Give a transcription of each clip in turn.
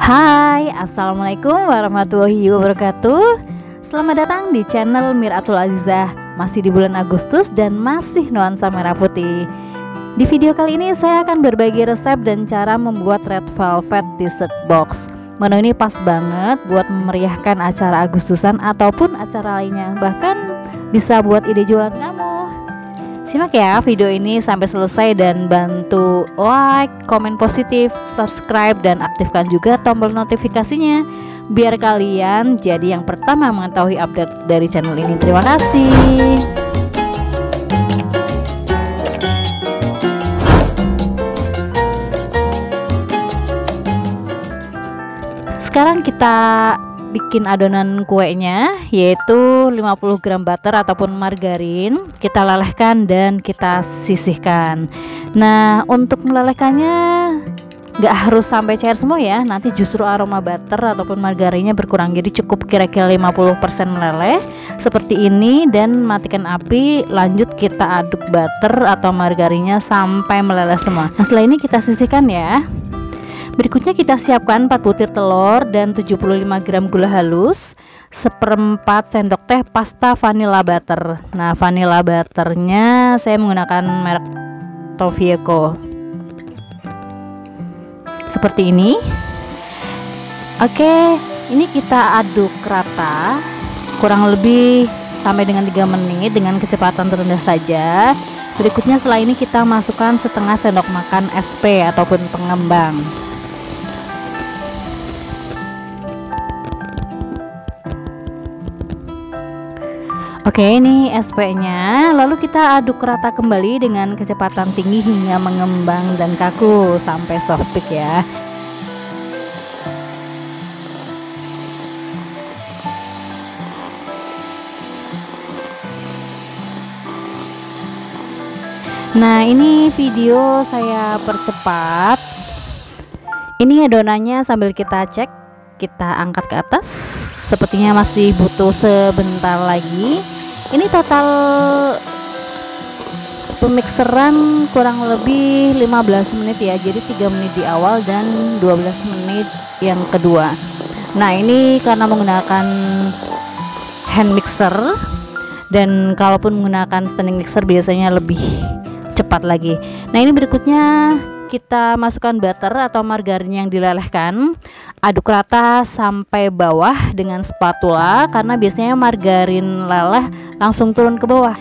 Hai, assalamualaikum warahmatullahi wabarakatuh. Selamat datang di channel Miratul Azizah. Masih di bulan Agustus dan masih nuansa merah putih. Di video kali ini saya akan berbagi resep dan cara membuat red velvet dessert box. Menu ini pas banget buat memeriahkan acara Agustusan ataupun acara lainnya. Bahkan bisa buat ide jualan kamu. Simak ya video ini sampai selesai dan bantu like, komen positif, subscribe, dan aktifkan juga tombol notifikasinya biar kalian jadi yang pertama mengetahui update dari channel ini. Terima kasih. Sekarang kita bikin adonan kuenya, yaitu 50 gram butter ataupun margarin. Kita lelehkan dan kita sisihkan. Nah, untuk melelehkannya nggak harus sampai cair semua ya, nanti justru aroma butter ataupun margarinnya berkurang. Jadi cukup kira-kira 50% meleleh seperti ini dan matikan api. Lanjut kita aduk butter atau margarinnya sampai meleleh semua. Nah, setelah ini kita sisihkan ya. Berikutnya kita siapkan 4 butir telur dan 75 gram gula halus, 1/4 sendok teh pasta vanilla butter. Nah, vanilla butternya saya menggunakan merek Tofieco seperti ini. Oke, ini kita aduk rata kurang lebih sampai dengan 3 menit dengan kecepatan terendah saja. Berikutnya setelah ini kita masukkan setengah sendok makan SP ataupun pengembang. Oke, ini SP-nya. Lalu kita aduk rata kembali dengan kecepatan tinggi hingga mengembang dan kaku sampai soft peak ya. Nah, ini video saya percepat. Ini adonannya sambil kita cek, kita angkat ke atas. Sepertinya masih butuh sebentar lagi. Ini total pemikseran kurang lebih 15 menit ya. Jadi 3 menit di awal dan 12 menit yang kedua. Nah, ini karena menggunakan hand mixer, dan kalaupun menggunakan standing mixer biasanya lebih cepat lagi. Nah, ini berikutnya kita masukkan butter atau margarin yang dilelehkan. Aduk rata sampai bawah dengan spatula karena biasanya margarin leleh langsung turun ke bawah.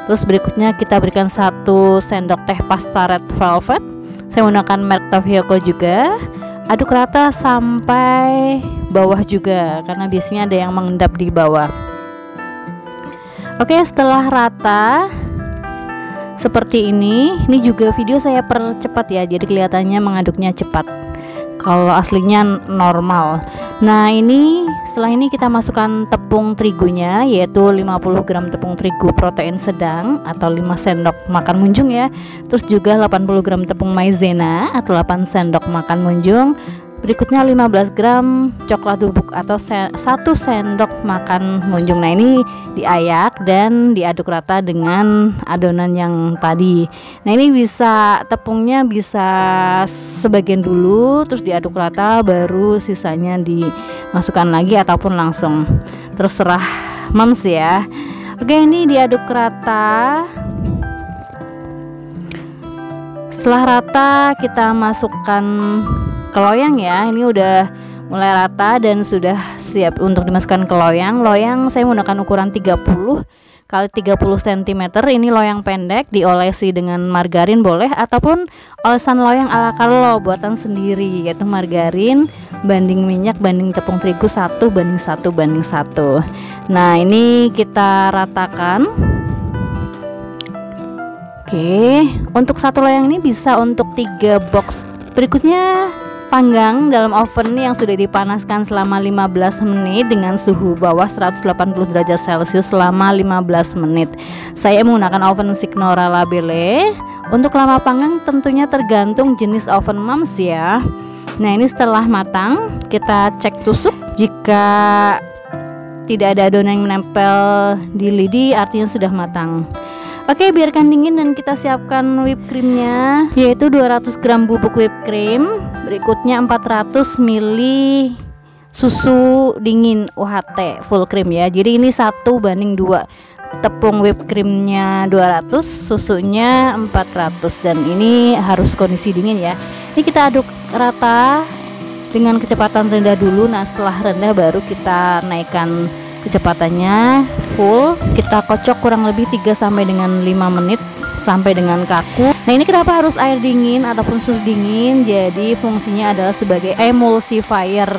Terus berikutnya kita berikan 1 sendok teh pasta red velvet. Saya menggunakan merek Tofieco juga. Aduk rata sampai bawah juga karena biasanya ada yang mengendap di bawah. Oke, setelah rata seperti ini juga video saya percepat ya, jadi kelihatannya mengaduknya cepat. Kalau aslinya normal. Nah, ini setelah ini kita masukkan tepung terigunya, yaitu 50 gram tepung terigu protein sedang atau 5 sendok makan munjung ya. Terus juga 80 gram tepung maizena atau 8 sendok makan munjung. Berikutnya 15 gram coklat bubuk atau 1 sendok makan munjung. Nah, ini diayak dan diaduk rata dengan adonan yang tadi. Nah, ini bisa tepungnya bisa sebagian dulu terus diaduk rata, baru sisanya dimasukkan lagi ataupun langsung, terserah moms ya. Oke, ini diaduk rata. Setelah rata kita masukkan ke loyang ya. Ini udah mulai rata dan sudah siap untuk dimasukkan ke loyang. Loyang saya menggunakan ukuran 30 kali 30 cm. Ini loyang pendek, diolesi dengan margarin boleh ataupun olesan loyang ala Carlo buatan sendiri, yaitu margarin banding minyak banding tepung terigu 1:1:1. Nah, ini kita ratakan. Oke, untuk 1 loyang ini bisa untuk 3 box. Berikutnya panggang dalam oven yang sudah dipanaskan selama 15 menit dengan suhu bawah 180 derajat Celcius selama 15 menit. Saya menggunakan oven Signora Labelle. Untuk lama panggang tentunya tergantung jenis oven moms ya. Nah, ini setelah matang kita cek tusuk. Jika tidak ada adonan yang menempel di lidi artinya sudah matang. Oke, biarkan dingin dan kita siapkan whipped creamnya, yaitu 200 gram bubuk whipped cream, berikutnya 400 ml susu dingin UHT full cream ya. Jadi ini 1:2, tepung whipped creamnya 200, susunya 400, dan ini harus kondisi dingin ya. Ini kita aduk rata dengan kecepatan rendah dulu. Nah, setelah rendah baru kita naikkan kecepatannya full. Kita kocok kurang lebih 3 sampai dengan 5 menit sampai dengan kaku. Nah, ini kenapa harus air dingin ataupun susu dingin? Jadi fungsinya adalah sebagai emulsifier.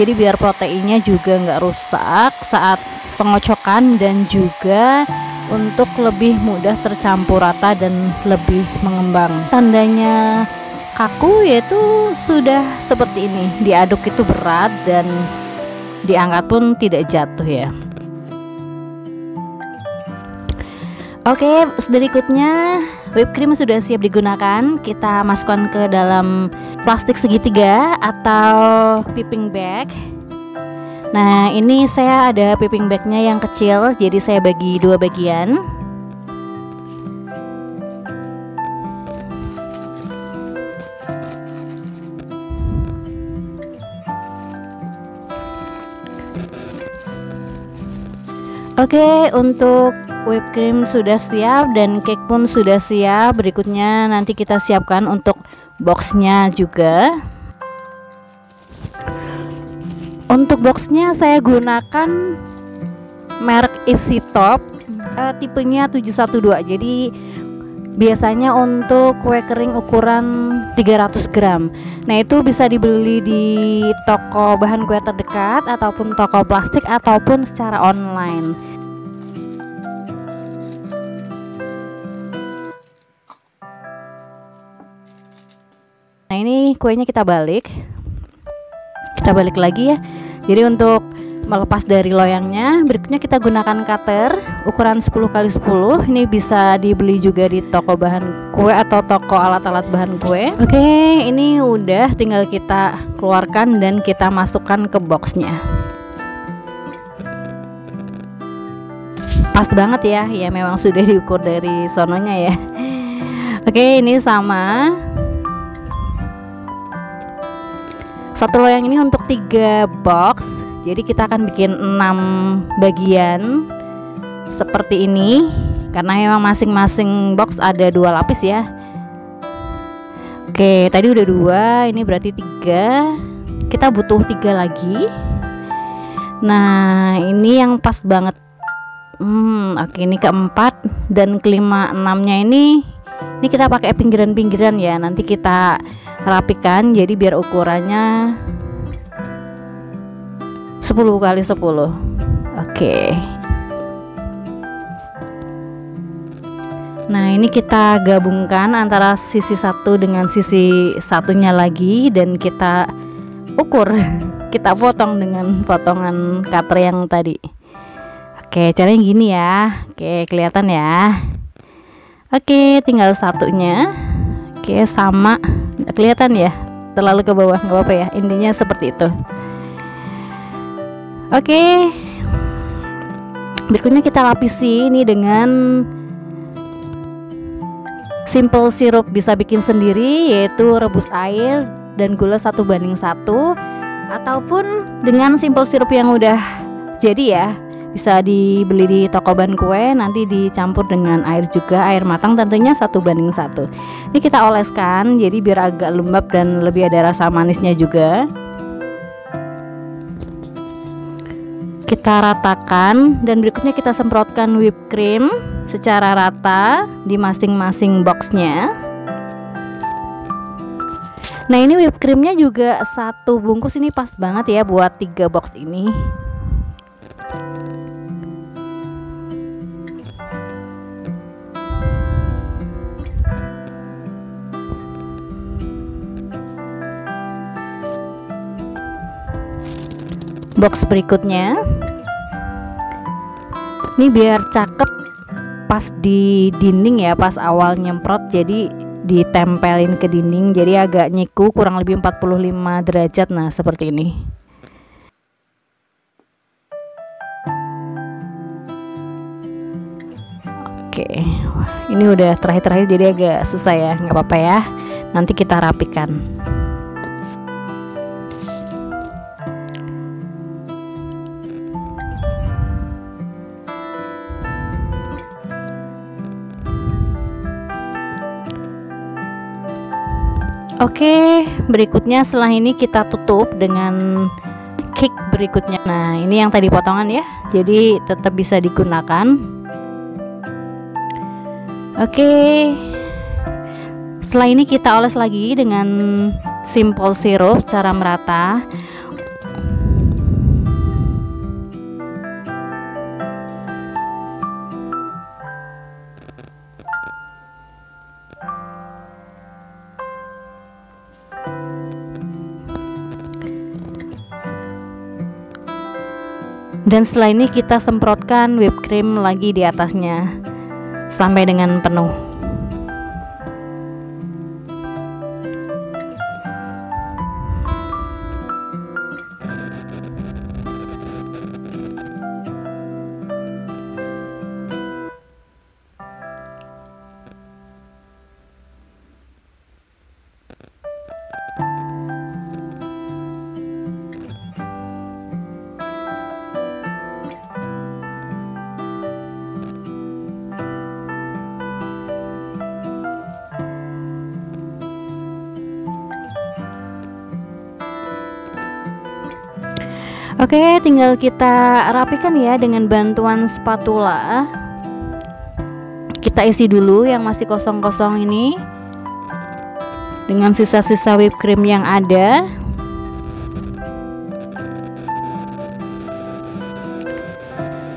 Jadi biar proteinnya juga nggak rusak saat pengocokan, dan juga untuk lebih mudah tercampur rata dan lebih mengembang. Tandanya kaku yaitu sudah seperti ini, diaduk itu berat dan diangkat pun tidak jatuh ya. Oke, berikutnya whipped cream sudah siap digunakan. Kita masukkan ke dalam plastik segitiga atau piping bag. Nah, ini saya ada piping bagnya yang kecil, jadi saya bagi 2 bagian. Oke, untuk whipped cream sudah siap dan cake pun sudah siap. Berikutnya nanti kita siapkan untuk boxnya juga. Untuk boxnya saya gunakan merek Easy Top, tipenya 712. Jadi biasanya untuk kue kering ukuran 300 gram. Nah, itu bisa dibeli di toko bahan kue terdekat ataupun toko plastik ataupun secara online. Nah, ini kuenya kita balik lagi ya. Jadi untuk melepas dari loyangnya, berikutnya kita gunakan cutter ukuran 10x10. Ini bisa dibeli juga di toko bahan kue atau toko alat-alat bahan kue. Oke, ini udah, tinggal kita keluarkan dan kita masukkan ke boxnya. Pas banget ya, ya memang sudah diukur dari sononya ya. Oke, ini sama. Satu loyang ini untuk 3 box. Jadi kita akan bikin 6 bagian seperti ini, karena memang masing-masing box ada 2 lapis ya. Oke, tadi udah 2, ini berarti 3. Kita butuh 3 lagi. Nah, ini yang pas banget. Oke, ini keempat dan kelima, 6-nya ini kita pakai pinggiran-pinggiran ya. Nanti kita rapikan, jadi biar ukurannya 10x10. Oke. Nah, ini kita gabungkan antara sisi satu dengan sisi satunya lagi dan kita ukur. Kita potong dengan potongan cutter yang tadi. Oke, caranya gini ya. Oke, kelihatan ya. Oke, tinggal satunya. Oke, sama. Nggak kelihatan ya, terlalu ke bawah, nggak apa-apa ya, intinya seperti itu. Oke, berikutnya kita lapisi ini dengan simple syrup. Bisa bikin sendiri, yaitu rebus air dan gula 1:1, ataupun dengan simple syrup yang udah jadi ya, bisa dibeli di toko bahan kue, nanti dicampur dengan air juga, air matang tentunya 1:1. Ini kita oleskan, jadi biar agak lembab dan lebih ada rasa manisnya juga. Kita ratakan dan berikutnya kita semprotkan whipped cream secara rata di masing-masing boxnya. Nah, ini whipped creamnya juga 1 bungkus, ini pas banget ya buat 3 box ini. Box berikutnya ini biar cakep pas di dinding ya, pas awal nyemprot, jadi ditempelin ke dinding, jadi agak nyiku kurang lebih 45 derajat. Nah, seperti ini. Oke, wah, ini udah terakhir-terakhir jadi agak susah ya, nggak apa-apa ya. Nanti kita rapikan. Oke, berikutnya setelah ini kita tutup dengan cake berikutnya. Nah, ini yang tadi potongan ya, jadi tetap bisa digunakan. Oke, setelah ini kita oles lagi dengan simple syrup cara merata. Dan setelah ini kita semprotkan whipped cream lagi di atasnya sampai dengan penuh. Oke, tinggal kita rapikan ya dengan bantuan spatula. Kita isi dulu yang masih kosong-kosong ini dengan sisa-sisa whipped cream yang ada.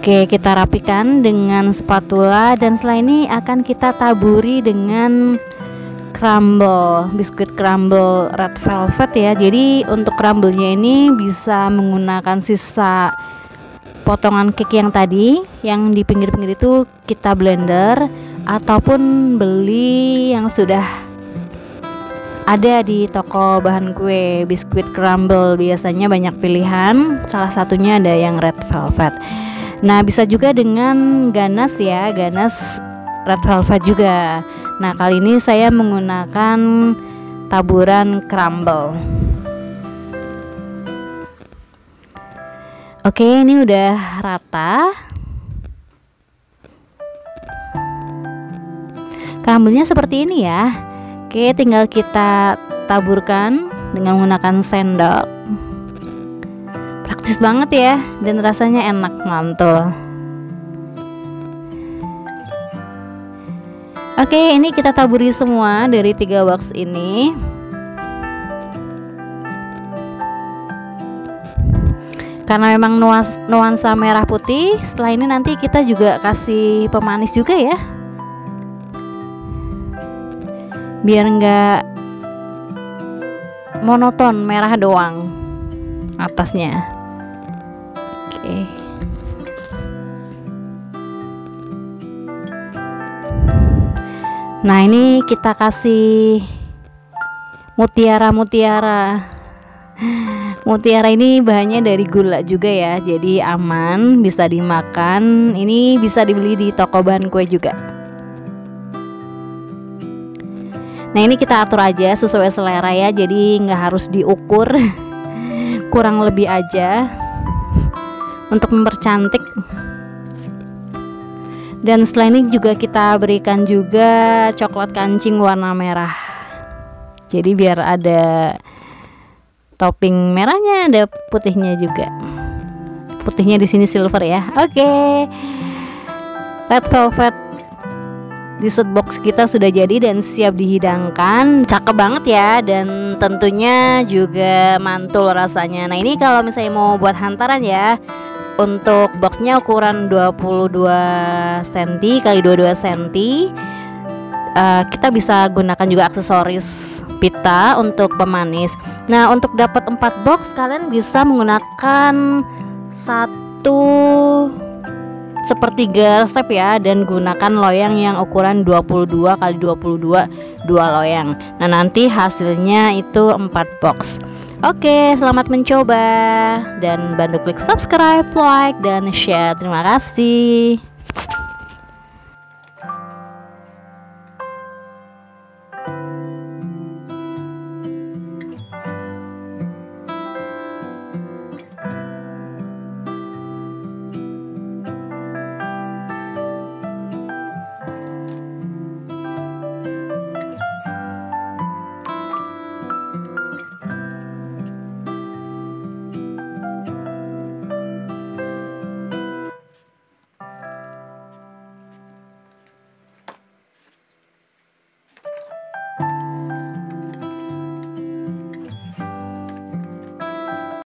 Oke, kita rapikan dengan spatula dan setelah ini akan kita taburi dengan crumble, biskuit crumble red velvet ya. Jadi untuk crumble-nya ini bisa menggunakan sisa potongan cake yang tadi, yang di pinggir-pinggir itu kita blender, ataupun beli yang sudah ada di toko bahan kue biskuit crumble. Biasanya banyak pilihan, salah satunya ada yang red velvet. Nah, bisa juga dengan ganache ya, ganache red velvet juga. Nah, kali ini saya menggunakan taburan crumble. Oke, ini udah rata. Crumble-nya seperti ini ya. Oke, tinggal kita taburkan dengan menggunakan sendok. Praktis banget ya, dan rasanya enak, mantul. Oke, ini kita taburi semua dari 3 box ini. Karena memang nuansa merah putih, setelah ini nanti kita juga kasih pemanis juga ya, biar enggak monoton merah doang atasnya. Oke. Nah, ini kita kasih mutiara. Mutiara ini bahannya dari gula juga ya, jadi aman, bisa dimakan. Ini bisa dibeli di toko bahan kue juga. Nah, ini kita atur aja sesuai selera ya, jadi nggak harus diukur. Kurang lebih aja untuk mempercantik. Dan setelah ini juga kita berikan juga coklat kancing warna merah. Jadi biar ada topping merahnya, ada putihnya juga. Putihnya di sini silver ya. Oke. Red velvet dessert box kita sudah jadi dan siap dihidangkan. Cakep banget ya, dan tentunya juga mantul rasanya. Nah, ini kalau misalnya mau buat hantaran ya, untuk boxnya ukuran 22 cm x 22 cm. Kita bisa gunakan juga aksesoris pita untuk pemanis. Nah, untuk dapat 4 box kalian bisa menggunakan 1/3 step ya, dan gunakan loyang yang ukuran 22 x 22 2 loyang. Nah, nanti hasilnya itu 4 box. Oke, selamat mencoba dan bantu klik subscribe, like, dan share. Terima kasih.